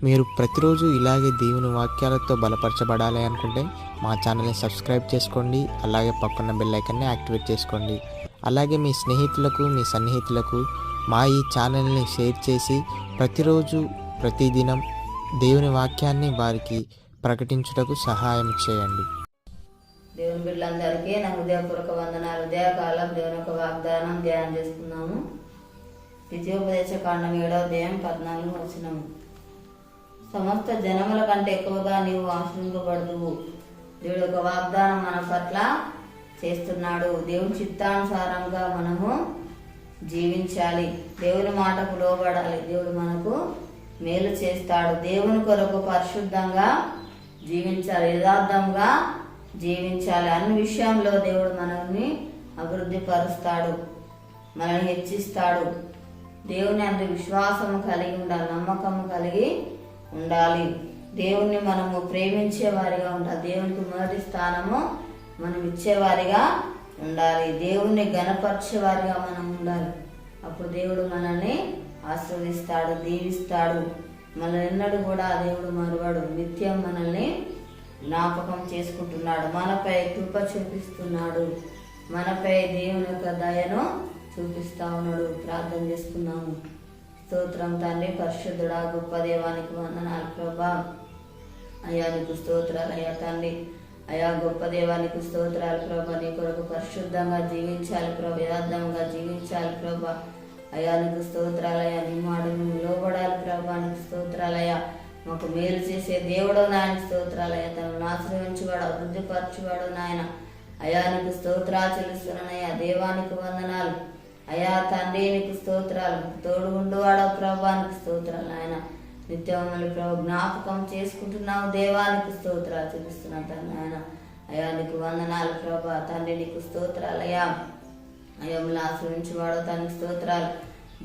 మీరు ప్రతిరోజు ఇలాగే దేవుని వాక్యాలతో బలపరచబడాలి అనుకుంటే మా ఛానల్ని సబ్స్క్రైబ్ చేసుకోండి. అలాగే పక్కన బెల్ ఐకాన్ని యాక్టివేట్ చేసుకోండి. అలాగే మీ స్నేహితులకు, మీ సన్నిహితులకు మా ఈ ఛానల్ని షేర్ చేసి ప్రతిరోజు ప్రతిదినం దేవుని వాక్యాన్ని వారికి ప్రకటించుటకు సహాయం చేయండి. దేవుని బిడ్డలందరికీ నా హృదయపూర్వక వందనాలు. ఉదయకాలం దేవుని యొక్క వాగ్దానం ధ్యానం చేసుకున్నాము. ద్వితీయోపదేశ కాండం 7వ అధ్యాయం 14వ వచనం. సమస్త జనముల కంటే ఎక్కువగా నీవు ఆశ్రయింపబడుదువు. దేవుడు యొక్క వాగ్దానం మన పట్ల చేస్తున్నాడు. దేవుని చిత్తానుసారంగా మనము జీవించాలి. దేవుని మాటకు లోబడాలి. దేవుడు మనకు మేలు చేస్తాడు. దేవుని కొరకు పరిశుద్ధంగా జీవించాలి, యథార్థంగా జీవించాలి. అన్ని విషయంలో దేవుడు మనల్ని అభివృద్ధి పరుస్తాడు, మనల్ని హెచ్చిస్తాడు. దేవుని అందు విశ్వాసము కలిగి ఉండాలి, నమ్మకము కలిగి ఉండాలి. దేవుణ్ణి మనము ప్రేమించేవారిగా ఉండాలి. దేవునికి మొదటి స్థానము మనం ఇచ్చేవారిగా ఉండాలి. దేవుణ్ణి గణపరిచేవారిగా మనం ఉండాలి. అప్పుడు దేవుడు మనల్ని ఆశీర్వదిస్తాడు, దీవిస్తాడు. మనల్ని ఎన్నడూ కూడా దేవుడు మరువడు. నిత్యం మనల్ని జ్ఞాపకం చేసుకుంటున్నాడు. మనపై కృప చూపిస్తున్నాడు. మనపై దేవుని యొక్క దయను చూపిస్తా ఉన్నాడు. ప్రార్థన చేసుకున్నాము. స్తోత్రం తండ్రి, పరిశుద్ధుడా, గొప్ప దేవానికి వందనాలు ప్రభా. అయ్యా నీకు స్తోత్రాలు అయ్యా తండ్రి. అయ్యా గొప్ప దేవానికి స్తోత్రాలు ప్రభా. నీ కొరకు పరిశుద్ధంగా జీవించాలి ప్రభా, యథార్థంగా జీవించాలి ప్రభా. అయ్యా నీకు స్తోత్రాలయ్యా. నీ మాట మేము లోబడాలి ప్రభా. నీకు స్తోత్రాలయ్యా. మాకు మేలు చేసే దేవుడు నాయన స్తోత్రాలయ్యా. తనను ఆశ్రయించువాడు, అభివృద్ధిపరచువాడు నాయన. అయ్యా నీకు స్తోత్రాలు చెల్లిస్తున్నానయ్యా. దేవానికి వందనాలు అయ్యా తండ్రి. నీకు స్తోత్రాలు. తోడు ఉండువాడో ప్రభా, నీకు స్తోత్రాలు నాయన. నిత్యమల్లి ప్రభు జ్ఞాపకం చేసుకుంటున్నావు. దేవానికి స్తోత్రాలు చెల్లిస్తున్నాను తండ్రి నాయన. అయ్యా నీకు వందనాలు ప్రభా. తండ్రి నీకు స్తోత్రాలయ్యా. అయ్యమ్మలు ఆశ్రయించేవాడు తనకి స్తోత్రాలు,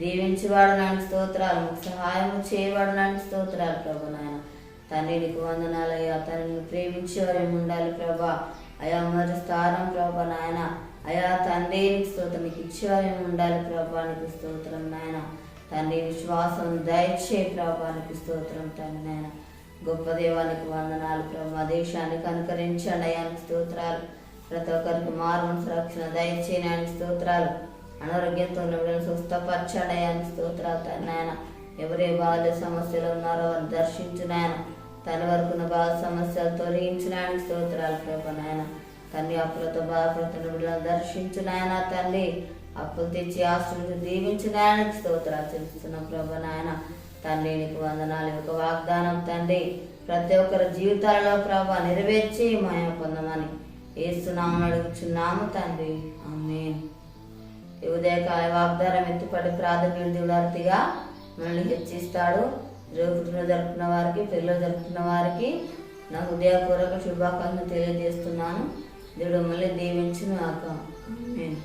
దీవించేవాడు నానికి స్తోత్రాలు, మాకు సహాయం చేయవాడు నానికి స్తోత్రాలు ప్రభా నాయన. తండ్రి నీకు వందనాలయ్యా. తనని ప్రేమించేవారు ఉండాలి ప్రభా. అయ్యా మరి స్థానం ప్రభా నాయన. అయ్యా తండ్రి నీకు స్తోత్రం, నీకు ఇచ్చేవారు ఉండాలి ప్రభా. నీకు స్తోత్రం నాయన. తండ్రి విశ్వాసం దయచే ప్రభా. నీకు స్తోత్రం తండ్రి నాయన. గొప్ప దేవానికి వందనాలు ప్రభా. దేశాన్ని కనుకరించండి అయ్యానికి స్తోత్రాలు. ప్రతి ఒక్కరికి మార్గం రక్షణ దయచేయడానికి స్తోత్రాలు. అనారోగ్యంతో ఉన్న బిడ్డలను స్వస్థపరచండి అయ్యానికి స్తోత్రాలు తండ్రి నాయన. ఎవరే బాల్య సమస్యలు ఉన్నారో వారిని దర్శించు నాయన. తన వరకున్న బాధ సమస్యలు తొలగించడానికి స్తోత్రాలు ప్రభా నాయన. తండ్రి అప్పులతో బాధపడుతున్న బిడ్డలను దర్శించు నాయన. తండ్రి అప్పులు తెచ్చి ఆశ్రయించి దీవించడానికి స్తోత్రాలు చెల్లిస్తున్నాం ప్రభా నాయన. తండ్రి నీకు వందనాలు. ఒక వాగ్దానం తండ్రి ప్రతి ఒక్కరి జీవితాలలో ప్రభా నెరవేర్చి మాయ పొందమని ఏస్తున్నామని అడుగుచున్నాము తండ్రి. ఆమేన్. ఈ ఉదయకాల వాగ్దానం ఎత్తుపడి ప్రార్థన దేవుడార్తిగా మనల్ని హెచ్చిస్తాడు. పుట్టిన జరుపుకున్న వారికి, పిల్లలు జరుపుకున్న వారికి నా హృదయపూర్వక శుభాకాంక్షలు తెలియజేస్తున్నాను. దేవుడు మళ్ళీ దీవించును గాక. ఆమేన్.